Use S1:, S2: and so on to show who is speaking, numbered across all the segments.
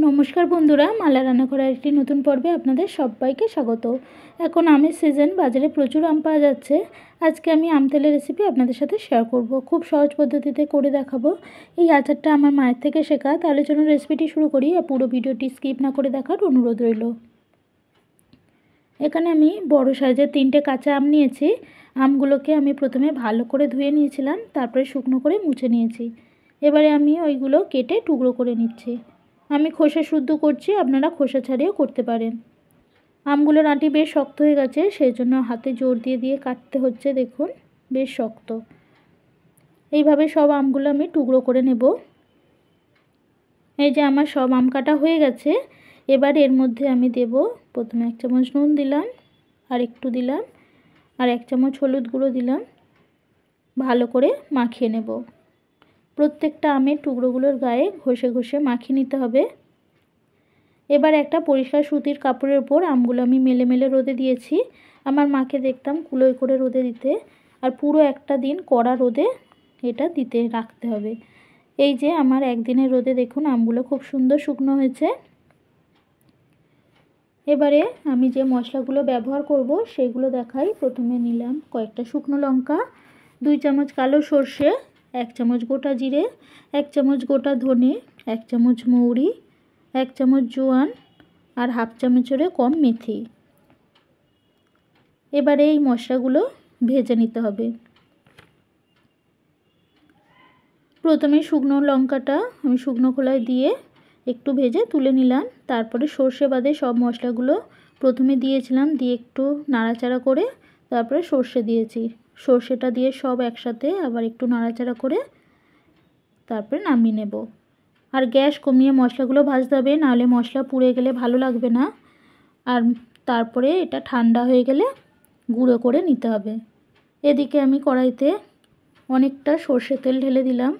S1: নমস্কার বন্ধুরা, মালা রান্না করার একটি নতুন পর্বে আপনাদের সবাইকে স্বাগত। এখন আমের সিজন, বাজারে প্রচুর আম পাওয়া যাচ্ছে। আজকে আমি আম তেলের রেসিপি আপনাদের সাথে শেয়ার করব। খুব সহজ পদ্ধতিতে করে দেখাবো। এই আচারটা আমার মায়ের থেকে শেখা। তাহলে চলুন রেসিপিটি শুরু করি। আর পুরো ভিডিওটি স্কিপ না করে দেখার অনুরোধ রইল। এখানে আমি বড় সাইজের 3টে কাঁচা আম নিয়েছি। আমগুলোকে আমি প্রথমে ভালো করে ধুয়ে নিয়েছিলাম, তারপরে শুকনো করে মুছে নিয়েছি। এবারে আমি ওইগুলো কেটে টুকরো করে নিচ্ছি। আমি খোসা শুদ্ধ করছি, আপনারা খোসা ছাড়িয়েও করতে পারেন। আমগুলোর আঁটি বেশ শক্ত হয়ে গেছে, সেই জন্য হাতে জোর দিয়ে দিয়ে কাটতে হচ্ছে। দেখুন বেশ শক্ত। এইভাবে সব আমগুলো আমি টুকরো করে নেব। এই যে আমার সব আম কাটা হয়ে গেছে। এবার এর মধ্যে আমি দেব, প্রথমে 1 চামচ নুন দিলাম, আর একটু দিলাম, আর 1 চামচ হলুদ গুঁড়ো দিলাম। ভালো করে মাখিয়ে নেব। প্রত্যেকটা আমের টুকরোগুলোর গায়ে ঘষে ঘষে মাখিয়ে নিতে হবে। এবার একটা পরিষ্কার সুতির কাপড়ের উপর আমগুলো আমি মেলে মেলে রোদে দিয়েছি। আমার মাকে দেখতাম কুলোয় করে রোদে দিতে, আর পুরো একটা দিন কড়া রোদে এটা দিতে রাখতে হবে। এই যে আমার একদিনের রোদে দেখুন আমগুলো খুব সুন্দর শুকনো হয়েছে। এবারে আমি যে মশলাগুলো ব্যবহার করব সেগুলো দেখাই। প্রথমে নিলাম কয়েকটা শুকনো লঙ্কা, 2 চামচ কালো সর্ষে, 1 চামচ গোটা জিরে, 1 চামচ গোটা ধনে, 1 চামচ মৌরি, 1 চামচ জোয়ান, আর হাফ চামচেরও কম মেথি। এবারে এই মশলাগুলো ভেজে নিতে হবে। প্রথমে শুকনো লঙ্কাটা আমি শুকনো খোলায় দিয়ে একটু ভেজে তুলে নিলাম। তারপরে সর্ষে বাদে সব মশলাগুলো প্রথমে দিয়েছিলাম, দিয়ে একটু নাড়াচাড়া করে তারপরে সর্ষে দিয়েছি। সর্ষেটা দিয়ে সব একসাথে আবার একটু নাড়াচাড়া করে তারপরে নামিয়ে নেব। আর গ্যাস কমিয়ে মশলাগুলো ভাজতে হবে, নাহলে মশলা পুড়ে গেলে ভালো লাগবে না। আর তারপরে এটা ঠান্ডা হয়ে গেলে গুঁড়ো করে নিতে হবে। এদিকে আমি কড়াইতে অনেকটা সর্ষের তেল ঢেলে দিলাম।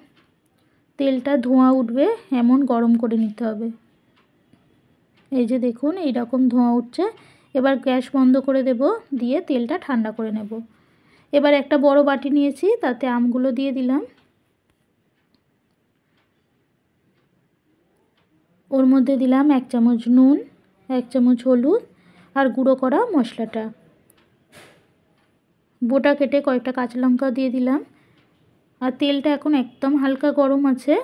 S1: তেলটা ধোঁয়া উঠবে এমন গরম করে নিতে হবে। এই যে দেখুন এই রকম ধোঁয়া উঠছে। এবার গ্যাস বন্ধ করে দেব, দিয়ে তেলটা ঠান্ডা করে নেব। এবার একটা বড় বাটি নিয়েছি, তাতে আমগুলো দিয়ে দিলাম। ওর মধ্যে দিলাম 1 চামচ নুন, 1 চামচ হলুদ, আর গুঁড়ো করা মশলাটা। বোটা কেটে কয়েকটা কাঁচা লঙ্কা দিয়ে দিলাম। আর তেলটা এখন একদম হালকা গরম আছে,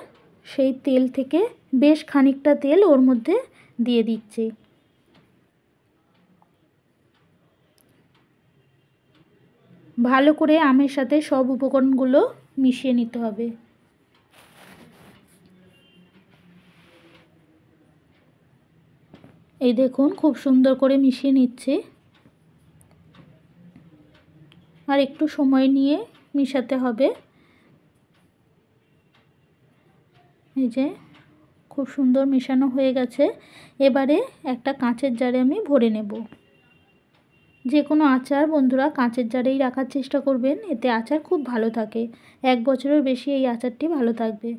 S1: সেই তেল থেকে বেশ খানিকটা তেল ওর মধ্যে দিয়ে দিচ্ছি। ভালো করে আমের সাথে সব উপকরণগুলো মিশিয়ে নিতে হবে। এই দেখুন খুব সুন্দর করে মিশিয়ে নিচ্ছি। আর একটু সময় নিয়ে মিশাতে হবে। এই যে খুব সুন্দর মেশানো হয়ে গেছে। এবারে একটা কাঁচের জারে আমি ভরে নেব। যে কোনো আচার বন্ধুরা কাঁচের জারেই রাখার চেষ্টা করবেন, এতে আচার খুব ভালো থাকে। 1 বছরের বেশি এই আচারটি ভালো থাকবে।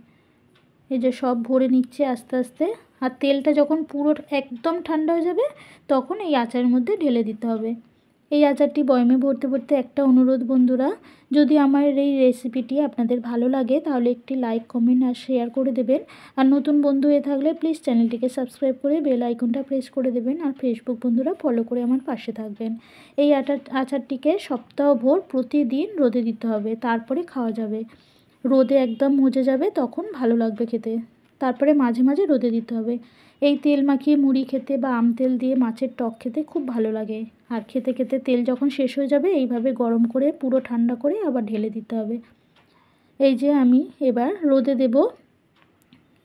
S1: এই যে সব ভরে নিচ্ছে আস্তে আস্তে। আর তেলটা যখন পুরো একদম ঠান্ডা হয়ে যাবে তখন এই আচারের মধ্যে ঢেলে দিতে হবে। এই আচারটি বয়মে ভরতে ভরতে একটা অনুরোধ বন্ধুরা, যদি আমার এই রেসিপিটি আপনাদের ভালো লাগে তাহলে একটি লাইক, কমেন্ট আর শেয়ার করে দেবেন। আর নতুন বন্ধু হয়ে থাকলে প্লিজ চ্যানেলটিকে সাবস্ক্রাইব করে বেল আইকনটা প্রেস করে দেবেন। আর ফেসবুক বন্ধুরা ফলো করে আমার পাশে থাকবেন। এই আচারটিকে সপ্তাহভর প্রতিদিন রোদে দিতে হবে, তারপরে খাওয়া যাবে। রোদে একদম মজে যাবে তখন ভালো লাগবে খেতে। তারপরে মাঝে মাঝে রোদে দিতে হবে। এই তেল মাখিয়ে মুড়ি খেতে বা আম তেল দিয়ে মাছের টক খেতে খুব ভালো লাগে। আর খেতে খেতে তেল যখন শেষ হয়ে যাবে এইভাবে গরম করে পুরো ঠান্ডা করে আবার ঢেলে দিতে হবে। এই যে আমি এবার রোদে দেব।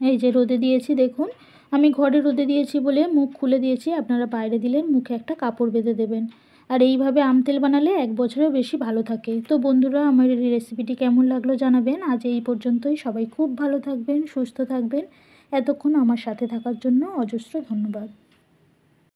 S1: এই যে রোদে দিয়েছি দেখুন। আমি ঘরে রোদে দিয়েছি বলে মুখ খুলে দিয়েছি, আপনারা বাইরে দিলেন মুখে একটা কাপড় বেঁধে দেবেন। আর এইভাবে আম তেল বানালে 1 বছরের বেশি ভালো থাকে। তো বন্ধুরা আমার এই রেসিপিটি কেমন লাগলো জানাবেন। আজ এই পর্যন্তই। সবাই খুব ভালো থাকবেন, সুস্থ থাকবেন। এতক্ষণ আমার সাথে থাকার জন্য অজস্র ধন্যবাদ।